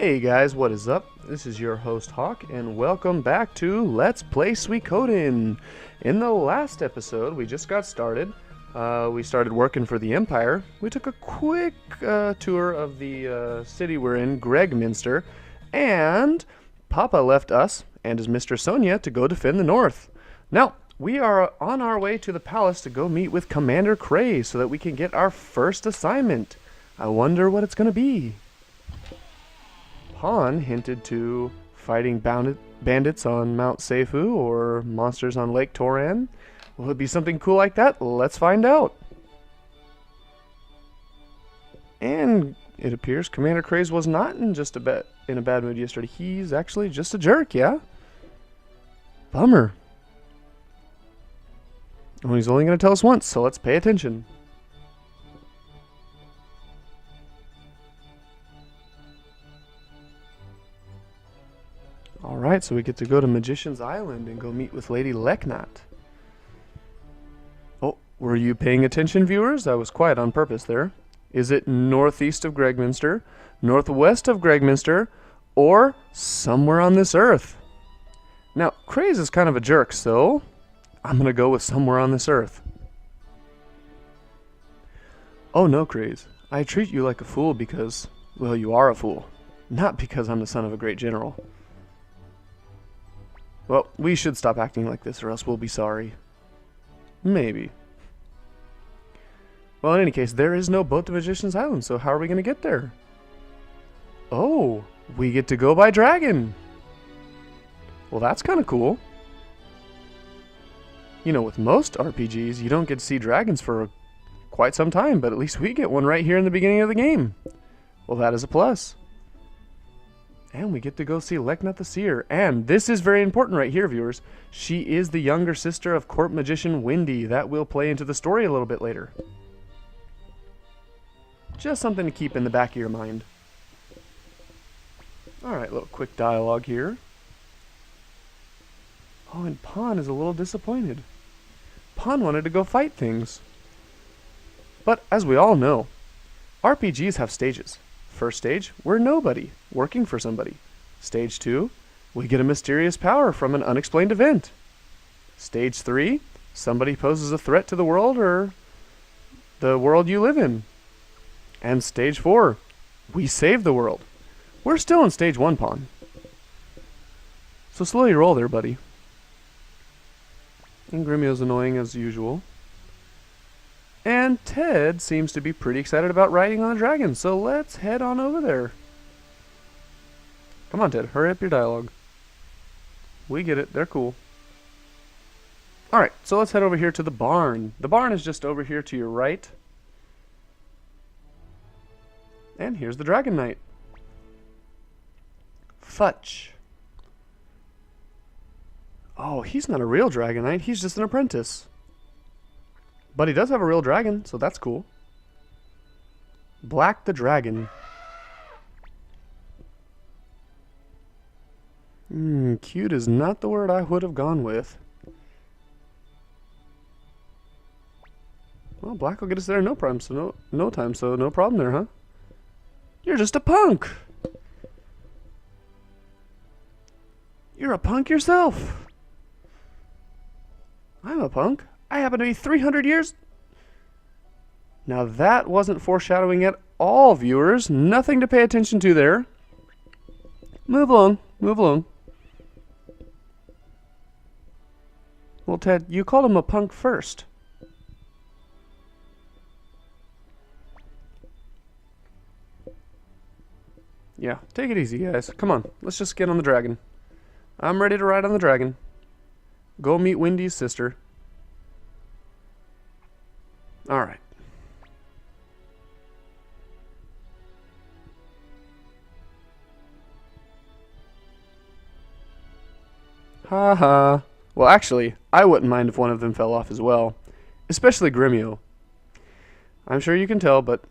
Hey guys, what is up? This is your host Hawk, and welcome back to Let's Play Suikoden. In the last episode, we just got started. We started working for the Empire. We took a quick tour of the city we're in, Gregminster, and Papa left us and his Mistress Sonia to go defend the North. Now, we are on our way to the palace to go meet with Commander Kraze so that we can get our first assignment. I wonder what it's going to be. Han hinted to fighting bandits on Mount Seifu or monsters on Lake Toran. Will it be something cool like that? Let's find out. And it appears Commander Kraze was not in a bad mood yesterday. He's actually just a jerk, yeah? Bummer. Well, he's only going to tell us once, so let's pay attention. Alright, so we get to go to Magician's Island and go meet with Lady Leknat. Oh, were you paying attention, viewers? That was quite on purpose there. Is it northeast of Gregminster, northwest of Gregminster, or somewhere on this earth? Now, Kraze is kind of a jerk, so I'm going to go with somewhere on this earth. Oh no, Kraze. I treat you like a fool because, well, you are a fool. Not because I'm the son of a great general. Well, we should stop acting like this or else we'll be sorry. Maybe. Well, in any case, there is no boat to Magician's Island, so how are we going to get there? Oh, we get to go by dragon. Well, that's kind of cool. You know, with most RPGs, you don't get to see dragons for quite some time, but at least we get one right here in the beginning of the game. Well, that is a plus. And we get to go see Leknat the Seer. And this is very important right here, viewers. She is the younger sister of court magician Windy. That will play into the story a little bit later. Just something to keep in the back of your mind. Alright, little quick dialogue here. Oh, and Pan is a little disappointed. Pan wanted to go fight things. But, as we all know, RPGs have stages. First stage, we're nobody, working for somebody. Stage 2, we get a mysterious power from an unexplained event. Stage 3, somebody poses a threat to the world or the world you live in. And Stage 4, we save the world. We're still in Stage 1, Pawn. So slow your roll there, buddy. And Grimio's annoying as usual. And Ted seems to be pretty excited about riding on a dragon, so let's head on over there. Come on, Ted, hurry up your dialogue. We get it, they're cool. Alright, so let's head over here to the barn. The barn is just over here to your right. And here's the Dragon Knight. Futch. Oh, he's not a real Dragon Knight, he's just an apprentice. But he does have a real dragon, so that's cool. Black the Dragon. Cute is not the word I would have gone with. Well, Black will get us there no problem, so no time, so no problem there, huh? You're just a punk! You're a punk yourself! I'm a punk. I happen to be 300 years... Now that wasn't foreshadowing at all, viewers. Nothing to pay attention to there. Move along. Move along. Well, Ted, you called him a punk first. Yeah, take it easy, guys. Come on, let's just get on the dragon. I'm ready to ride on the dragon. Go meet Windy's sister. Alright. Haha. Well, actually, I wouldn't mind if one of them fell off as well. Especially Grimio. I'm sure you can tell, but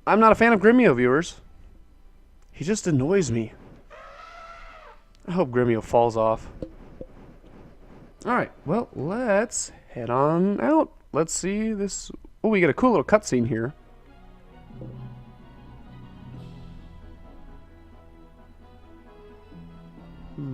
I'm not a fan of Grimio, viewers. He just annoys me. I hope Grimio falls off. Alright, well, let's head on out. Let's see this. Oh, we get a cool little cutscene here. I'm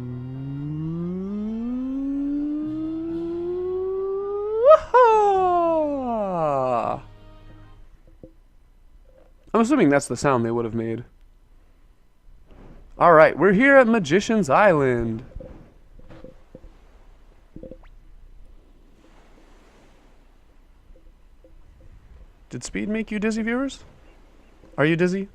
assuming that's the sound they would have made. Alright, we're here at Magician's Island. Did speed make you dizzy, viewers? Are you dizzy?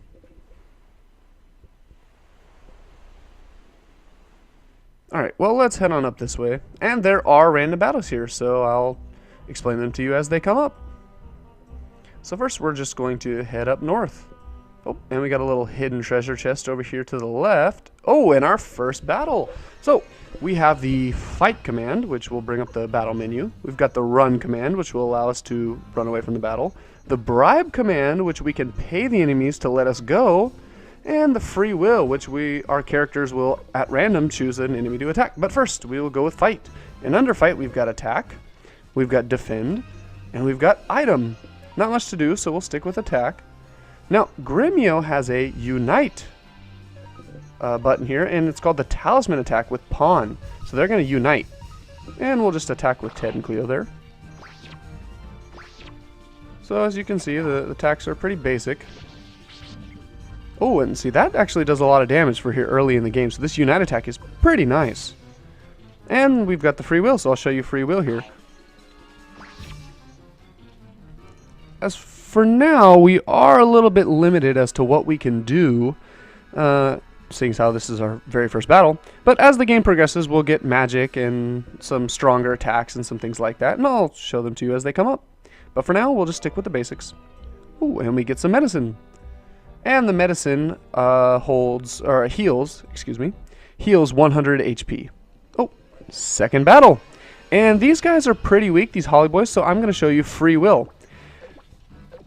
Alright, well, let's head on up this way. And there are random battles here, so I'll explain them to you as they come up. So first, we're just going to head up north. Oh, and we got a little hidden treasure chest over here to the left. Oh, and our first battle. So, we have the fight command, which will bring up the battle menu. We've got the run command, which will allow us to run away from the battle. The bribe command, which we can pay the enemies to let us go. And the free will, which our characters will, at random, choose an enemy to attack. But first, we will go with fight. And under fight, we've got attack, we've got defend, and we've got item. Not much to do, so we'll stick with attack. Now, Gremio has a unite button here, and it's called the talisman attack with pawn. So they're going to unite. And we'll just attack with Ted and Cleo there. So as you can see, the attacks are pretty basic. Oh, and see, that actually does a lot of damage for here early in the game. So this unite attack is pretty nice. And we've got the free will, so I'll show you free will here. As for now, we are a little bit limited as to what we can do, seeing as how this is our very first battle. But as the game progresses, we'll get magic and some stronger attacks and some things like that, and I'll show them to you as they come up. But for now, we'll just stick with the basics. Ooh, and we get some medicine. And the medicine heals 100 HP. Oh, second battle. And these guys are pretty weak, these Holly Boys, so I'm going to show you free will.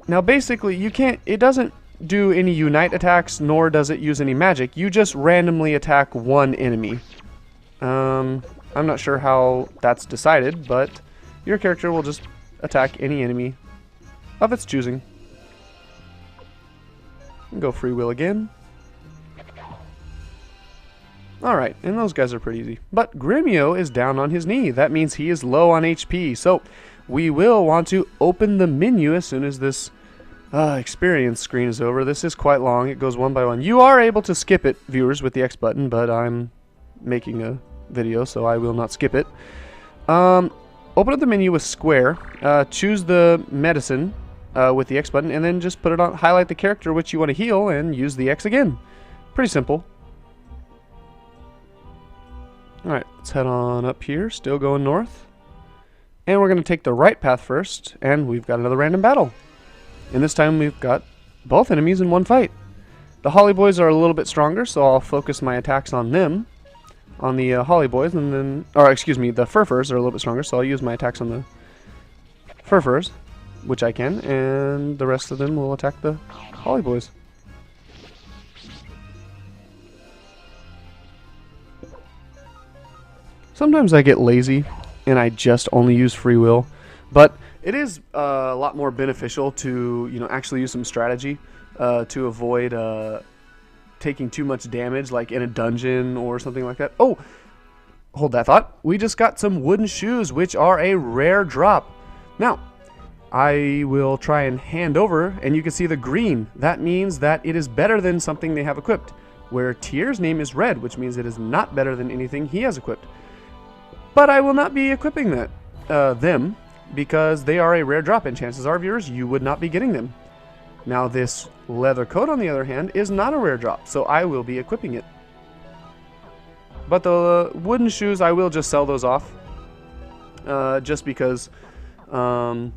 Now basically, it doesn't do any unite attacks, nor does it use any magic. You just randomly attack one enemy. I'm not sure how that's decided, but your character will just attack any enemy of its choosing. Go free will again. Alright, and those guys are pretty easy. But Gremio is down on his knee. That means he is low on HP. So we will want to open the menu as soon as this experience screen is over. This is quite long. It goes one by one. You are able to skip it, viewers, with the X button, but I'm making a video, so I will not skip it. Open up the menu with square. Choose the medicine with the X button, and then just put it on. Highlight the character which you want to heal, and use the X again. Pretty simple. Alright, let's head on up here. Still going north. And we're going to take the right path first, and we've got another random battle. And this time we've got both enemies in one fight. The Holly Boys are a little bit stronger, so I'll focus my attacks on them. On the Holly Boys, and then... Or, excuse me, the Furfurs are a little bit stronger, so I'll use my attacks on the Furfurs, which I can, and the rest of them will attack the Holly Boys. Sometimes I get lazy, and I just only use free will, but it is a lot more beneficial to, actually use some strategy to avoid taking too much damage, like in a dungeon or something like that. Oh, hold that thought. We just got some wooden shoes, which are a rare drop. Now, I will try and hand over, and you can see the green. That means that it is better than something they have equipped, where Tier's name is red, which means it is not better than anything he has equipped. But I will not be equipping them, because they are a rare drop, and chances are, viewers, you would not be getting them. Now this leather coat, on the other hand, is not a rare drop, so I will be equipping it. But the wooden shoes, I will just sell those off, just because, well,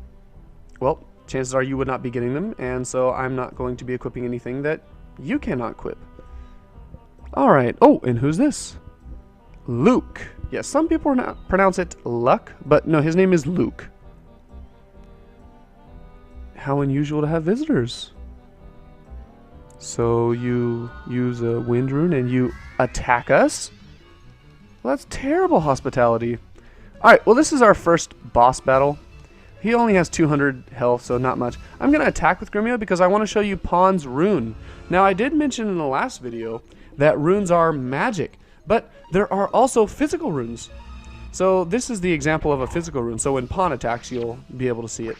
chances are you would not be getting them, and so I'm not going to be equipping anything that you cannot equip. Alright, oh, and who's this? Luke. Yes, some people pronounce it Luck, but no, his name is Luke. How unusual to have visitors. So you use a wind rune and you attack us? Well, that's terrible hospitality. Alright, well this is our first boss battle. He only has 200 health, so not much. I'm going to attack with Gremio because I want to show you Pawn's rune. Now, I did mention in the last video that runes are magic. But there are also physical runes. So this is the example of a physical rune. So when Pawn attacks, you'll be able to see it.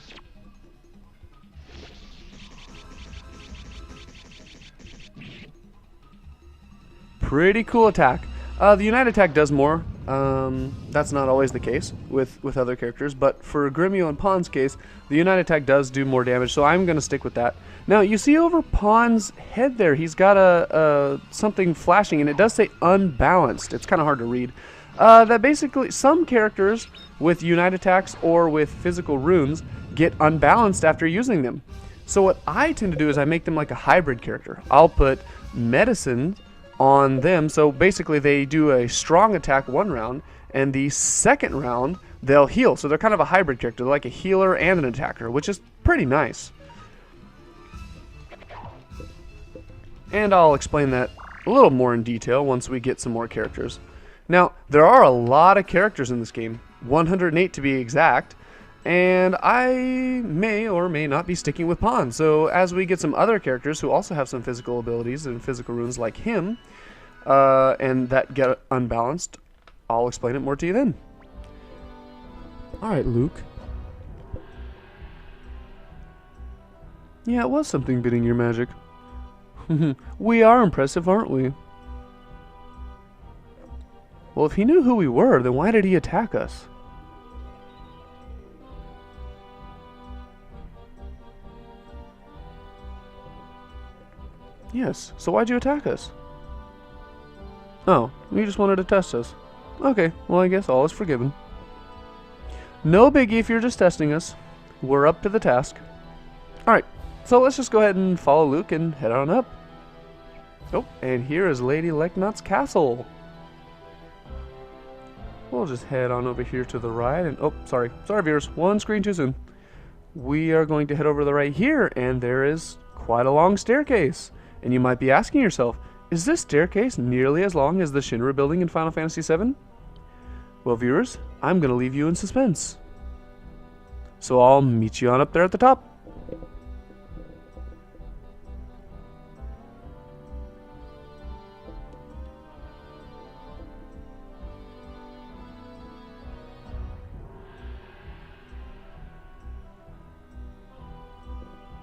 Pretty cool attack. The Unite attack does more. That's not always the case with other characters, but for Gremio and Pawn's case, the Unite attack does do more damage, so I'm going to stick with that. Now, you see over Pawn's head there, he's got a something flashing, and it does say unbalanced. It's kind of hard to read. That basically, some characters with Unite attacks or with physical runes get unbalanced after using them. So what I tend to do is I make them like a hybrid character. I'll put medicine on them, so basically they do a strong attack one round, and the second round they'll heal. So they're kind of a hybrid character. They're like a healer and an attacker, which is pretty nice. And I'll explain that a little more in detail once we get some more characters. Now, there are a lot of characters in this game, 108 to be exact, and I may or may not be sticking with Pawn. So as we get some other characters who also have some physical abilities and physical runes like him, and that get unbalanced, I'll explain it more to you then. Alright, Luke. Yeah, it was something bidding your magic. We are impressive, aren't we? Well, if he knew who we were, then why did he attack us? Yes, so why'd you attack us? Oh, you just wanted to test us. Okay, well I guess all is forgiven. No biggie if you're just testing us. We're up to the task. Alright, so let's just go ahead and follow Luke and head on up. Oh, and here is Lady Leknot's castle. We'll just head on over here to the right and... Oh, sorry viewers, one screen too soon. We are going to head over to the right here, and there is quite a long staircase. And you might be asking yourself, is this staircase nearly as long as the Shinra building in Final Fantasy VII? Well, viewers, I'm going to leave you in suspense. So I'll meet you on up there at the top.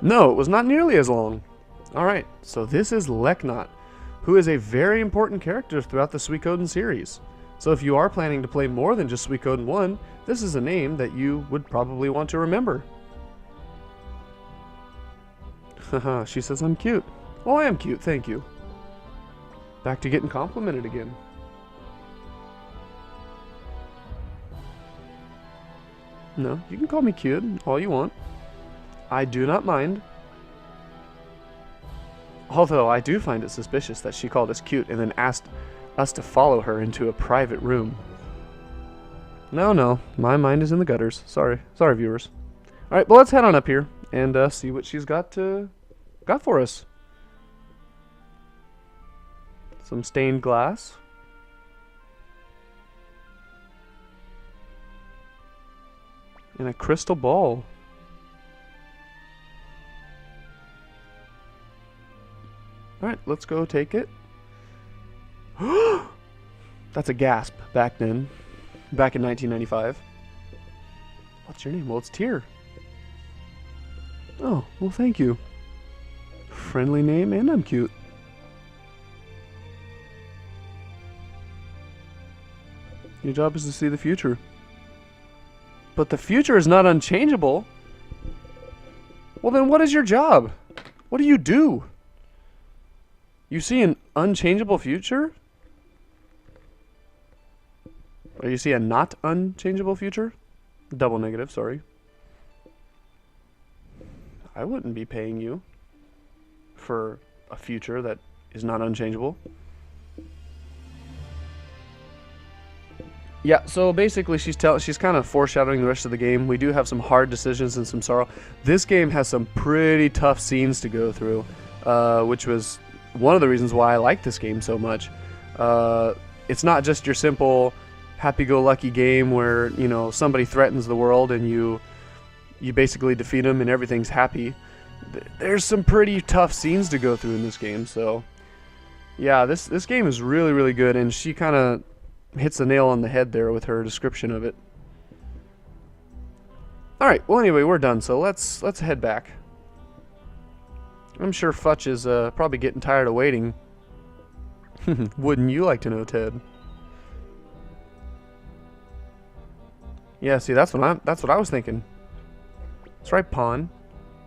No, it was not nearly as long. Alright, so this is Leknot, who is a very important character throughout the Suikoden series. So if you are planning to play more than just Suikoden 1, this is a name that you would probably want to remember. Haha, she says I'm cute. Well, I am cute, thank you. Back to getting complimented again. No, you can call me cute all you want. I do not mind. Although I do find it suspicious that she called us cute and then asked us to follow her into a private room. No, my mind is in the gutters. Sorry viewers. Alright, well let's head on up here and see what she's got for us. Some stained glass. And a crystal ball. Alright, let's go take it. That's a gasp back then. Back in 1995. What's your name? Well, it's Tyr. Oh, well thank you. Friendly name and I'm cute. Your job is to see the future. But the future is not unchangeable. Well then what is your job? What do you do? You see an unchangeable future? Or you see a not unchangeable future? Double negative, sorry. I wouldn't be paying you for a future that is not unchangeable. Yeah, so basically she's kind of foreshadowing the rest of the game. We do have some hard decisions and some sorrow. This game has some pretty tough scenes to go through, which was one of the reasons why I like this game so much. It's not just your simple happy-go-lucky game where, you know, somebody threatens the world and you basically defeat them and everything's happy. There's some pretty tough scenes to go through in this game, so Yeah, this game is really, really good, and she kind of hits the nail on the head there with her description of it. Alright, well anyway, we're done, so let's head back. I'm sure Futch is probably getting tired of waiting. Wouldn't you like to know, Ted? Yeah, see, that's what I was thinking. That's right, Pawn.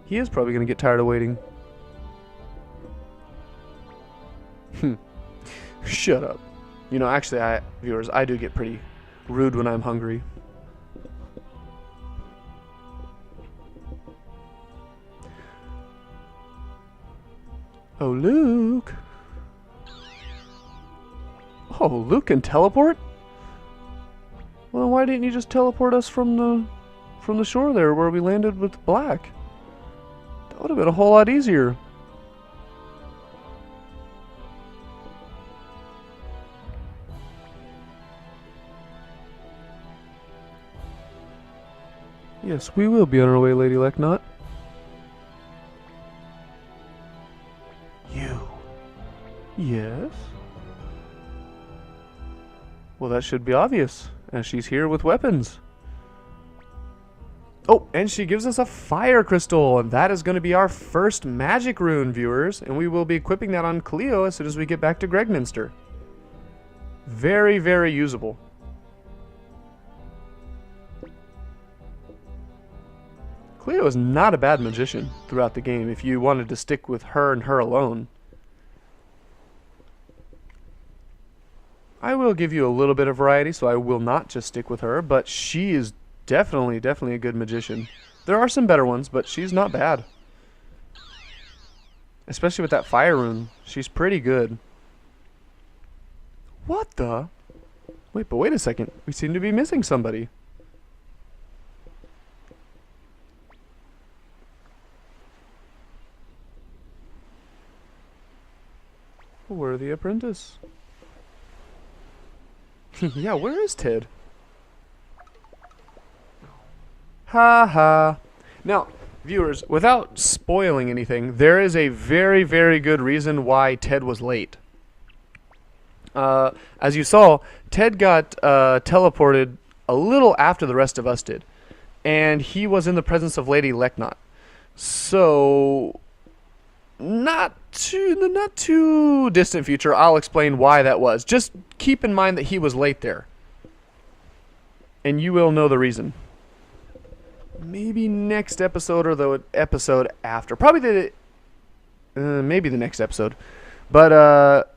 He is probably gonna get tired of waiting. Shut up. You know, actually, viewers, I do get pretty rude when I'm hungry. Oh, Luke. Oh, Luke can teleport? Well, why didn't you just teleport us from the shore there where we landed with Black? That would have been a whole lot easier. Yes, we will be on our way, Lady Lecknot. You. Yes? Well, that should be obvious, as she's here with weapons. Oh, and she gives us a fire crystal, and that is going to be our first magic rune, viewers, and we will be equipping that on Cleo as soon as we get back to Gregminster. Very, very usable. Cleo is not a bad magician throughout the game if you wanted to stick with her and her alone. I will give you a little bit of variety, so I will not just stick with her, but she is definitely a good magician. There are some better ones, but she's not bad. Especially with that fire rune. She's pretty good. What the? Wait, but wait a second. We seem to be missing somebody. A worthy apprentice. Yeah, where is Ted? Ha ha. Now, viewers, without spoiling anything, there is a very, very good reason why Ted was late. As you saw, Ted got teleported a little after the rest of us did. And he was in the presence of Lady Lecknot. So, not too distant future, I'll explain why that was. Just keep in mind that he was late there. And you will know the reason. Maybe next episode or the episode after. Probably maybe the next episode. But,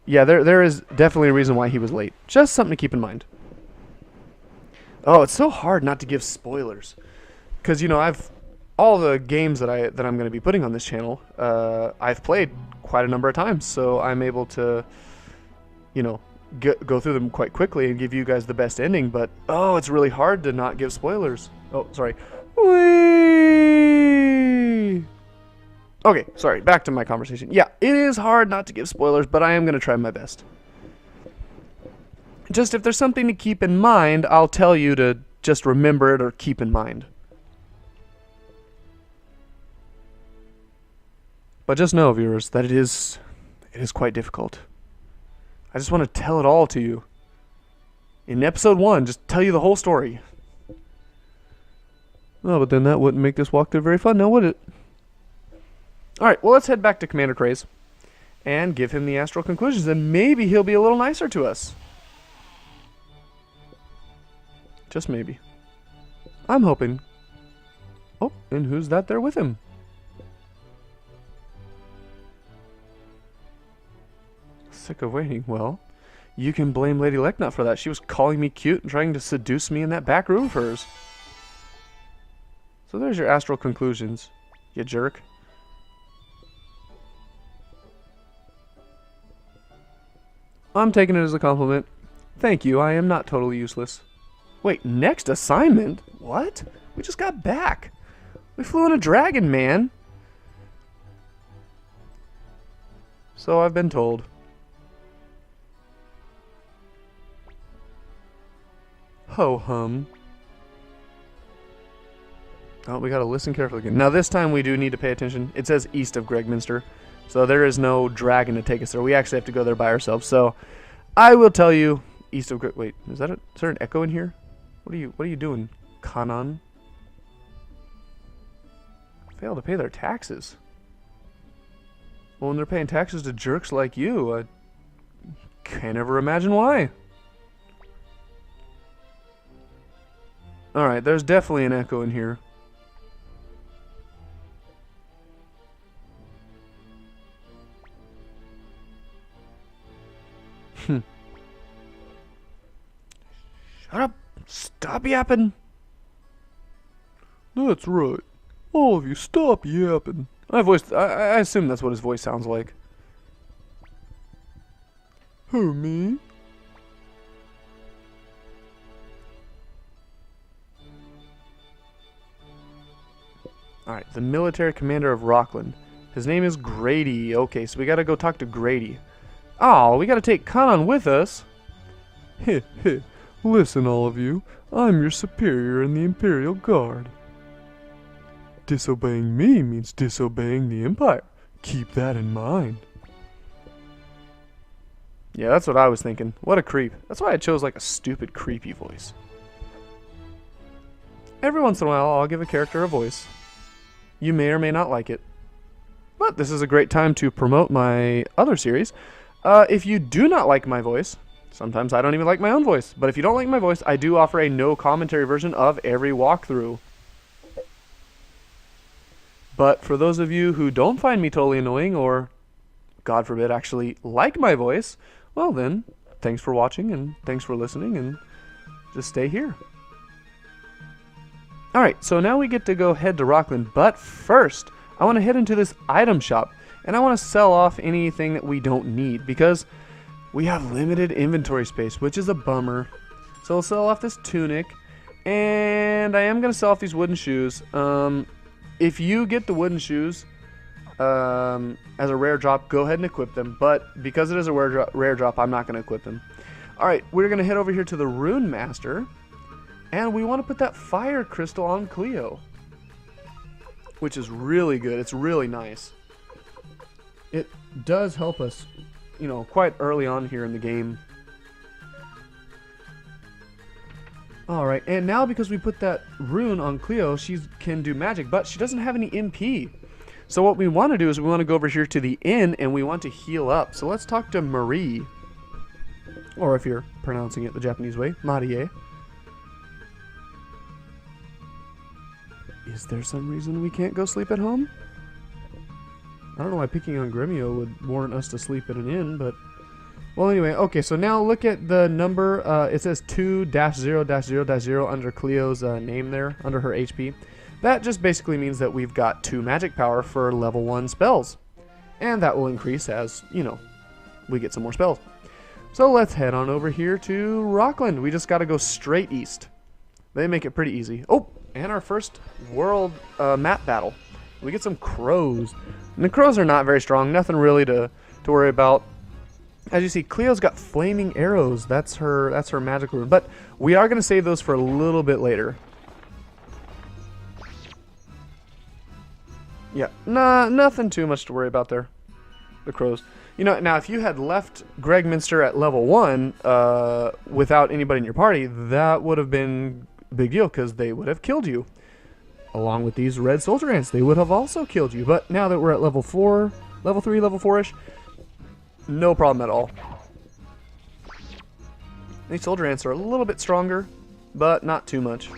yeah, there is definitely a reason why he was late. Just something to keep in mind. Oh, it's so hard not to give spoilers. Because, you know, all the games that I'm going to be putting on this channel, I've played quite a number of times, so I'm able to, you know, go through them quite quickly and give you guys the best ending. But oh, it's really hard to not give spoilers. Oh, sorry. Whee! Okay, sorry. Back to my conversation. Yeah, it is hard not to give spoilers, but I am going to try my best. Just if there's something to keep in mind, I'll tell you to just remember it or keep in mind. But just know, viewers, that it is quite difficult. I just want to tell it all to you. In episode 1, just tell you the whole story. Oh, but then that wouldn't make this walkthrough very fun, now would it? Alright, well, let's head back to Commander Kraze and give him the astral conclusions, and maybe he'll be a little nicer to us. Just maybe. I'm hoping. Oh, and who's that there with him? Sick of waiting. Well, you can blame Lady Lecknot for that. She was calling me cute and trying to seduce me in that back room of hers. So there's your astral conclusions, you jerk. I'm taking it as a compliment. Thank you, I am not totally useless. Wait, next assignment? What? We just got back. We flew on a dragon, man. So I've been told. Ho-hum. Oh, we gotta listen carefully again. Now this time we do need to pay attention. It says east of Gregminster. So there is no dragon to take us there. We actually have to go there by ourselves. So I will tell you, east of wait, is there an echo in here? What are you doing, Kanan? Fail to pay their taxes. Well, when they're paying taxes to jerks like you, I can't ever imagine why. Alright, there's definitely an echo in here. Shut up! Stop yapping! That's right. All of you, stop yapping. I assume that's what his voice sounds like. Who, me? Alright, the military commander of Rockland. His name is Grady. Okay, so we gotta go talk to Grady. Oh, we gotta take Kanan with us. Heh heh. Listen, all of you. I'm your superior in the Imperial Guard. Disobeying me means disobeying the Empire. Keep that in mind. Yeah, that's what I was thinking. What a creep. That's why I chose like a stupid creepy voice. Every once in a while, I'll give a character a voice. You may or may not like it. But this is a great time to promote my other series. If you do not like my voice, sometimes I don't even like my own voice, but if you don't like my voice, I do offer a no commentary version of every walkthrough. But for those of you who don't find me totally annoying, or, God forbid, actually like my voice, well then, thanks for watching, and thanks for listening, and just stay here. Alright, so now we get to go head to Rockland, but first, I want to head into this item shop, and I want to sell off anything that we don't need, because we have limited inventory space, which is a bummer. So we'll sell off this tunic, and I am going to sell off these wooden shoes. If you get the wooden shoes as a rare drop, go ahead and equip them, but because it is a rare drop, I'm not going to equip them. Alright, we're going to head over here to the Rune Master, and we want to put that fire crystal on Cleo, which is really good. It's really nice. It does help us, you know, quite early on here in the game. Alright, and now because we put that rune on Cleo, she can do magic, but she doesn't have any MP. So what we want to do is we want to go over here to the inn, and we want to heal up. So let's talk to Marie. Or if you're pronouncing it the Japanese way, Marie. Is there some reason we can't go sleep at home? I don't know why picking on Gremio would warrant us to sleep at an inn, but... Well, anyway, okay, so now look at the number. It says 2-0-0-0 under Cleo's name there, under her HP. That just basically means that we've got 2 magic power for level 1 spells. And that will increase as, you know, we get some more spells. So let's head on over here to Rockland. We just got to go straight east. They make it pretty easy. Oh, and our first world map battle. We get some crows. And the crows are not very strong. Nothing really to worry about. As you see, Cleo's got flaming arrows. That's her magic rune. But we are going to save those for a little bit later. Yeah, nah, nothing too much to worry about there. The crows. You know, now if you had left Gregminster at level 1 without anybody in your party, that would have been a big deal because they would have killed you. Along with these red soldier ants, they would have also killed you. But now that we're at level 4, level 3, level 4-ish, no problem at all. These soldier ants are a little bit stronger, but not too much.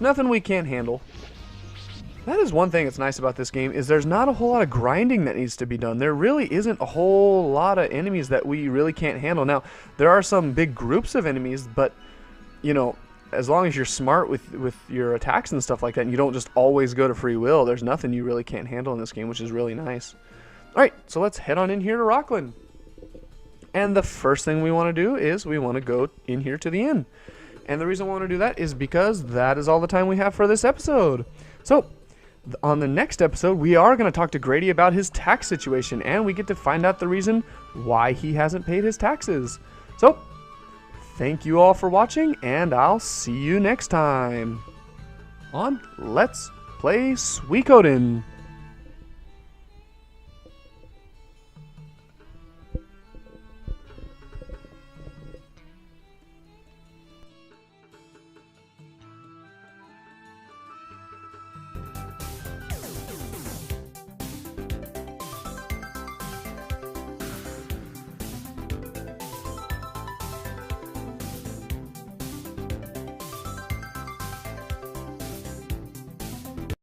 Nothing we can't handle. That is one thing that's nice about this game, is there's not a whole lot of grinding that needs to be done. There really isn't a whole lot of enemies that we really can't handle. Now, there are some big groups of enemies, but, you know, as long as you're smart with your attacks and stuff like that, and you don't just always go to free will, there's nothing you really can't handle in this game, which is really nice. Alright, so let's head on in here to Rockland. And the first thing we want to do is we want to go in here to the inn. And the reason we want to do that is because that is all the time we have for this episode. So, on the next episode, we are going to talk to Grady about his tax situation, and we get to find out the reason why he hasn't paid his taxes. So, thank you all for watching, and I'll see you next time on Let's Play Suikoden.